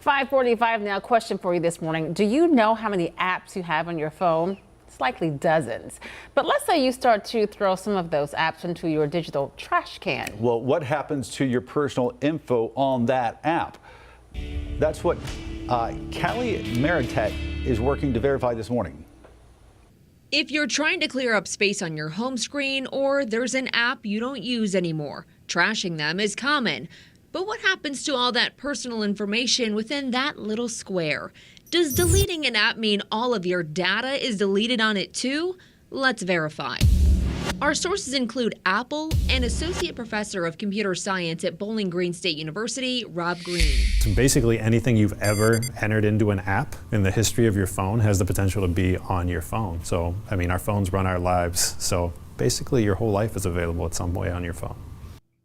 5:45 now. Question for you this morning. Do you know how many apps you have on your phone? It's likely dozens. But let's say you start to throw some of those apps into your digital trash can. Well, what happens to your personal info on that app? That's what Kalie Marantette is working to verify this morning. If you're trying to clear up space on your home screen or there's an app you don't use anymore, trashing them is common. But what happens to all that personal information within that little square? Does deleting an app mean all of your data is deleted on it too? Let's verify. Our sources include Apple and Associate Professor of Computer Science at Bowling Green State University, Rob Green. So basically anything you've ever entered into an app in the history of your phone has the potential to be on your phone. So, I mean, our phones run our lives. So basically your whole life is available at some way on your phone.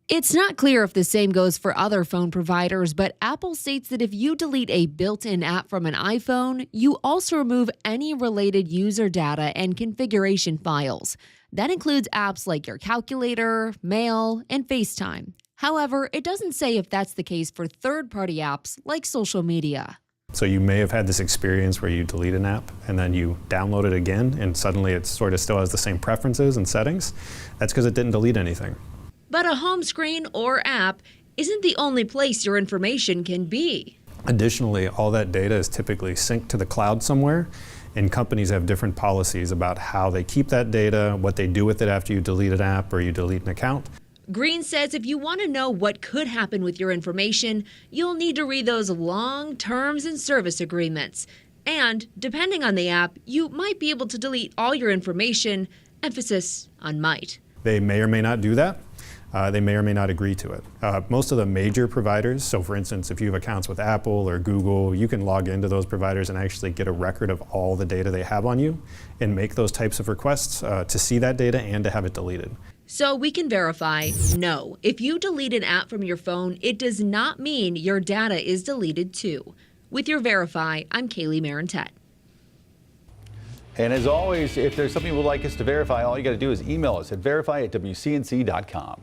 It's not clear if the same goes for other phone providers, but Apple states that if you delete a built-in app from an iPhone, you also remove any related user data and configuration files. That includes apps like your calculator, mail, and FaceTime. However, it doesn't say if that's the case for third-party apps like social media. So you may have had this experience where you delete an app and then you download it again and suddenly it sort of still has the same preferences and settings. That's because it didn't delete anything. But a home screen or app isn't the only place your information can be. Additionally, all that data is typically synced to the cloud somewhere, and companies have different policies about how they keep that data, what they do with it after you delete an app or you delete an account. Green says if you want to know what could happen with your information, you'll need to read those long terms and service agreements. And depending on the app, you might be able to delete all your information, emphasis on might. They may or may not do that. They may or may not agree to it. Most of the major providers, so for instance, if you have accounts with Apple or Google, you can log into those providers and actually get a record of all the data they have on you and make those types of requests to see that data and to have it deleted. So we can verify, no, if you delete an app from your phone, it does not mean your data is deleted too. With your Verify, I'm Kalie Marantette. And as always, if there's something you would like us to verify, all you got to do is email us at verify@wcnc.com.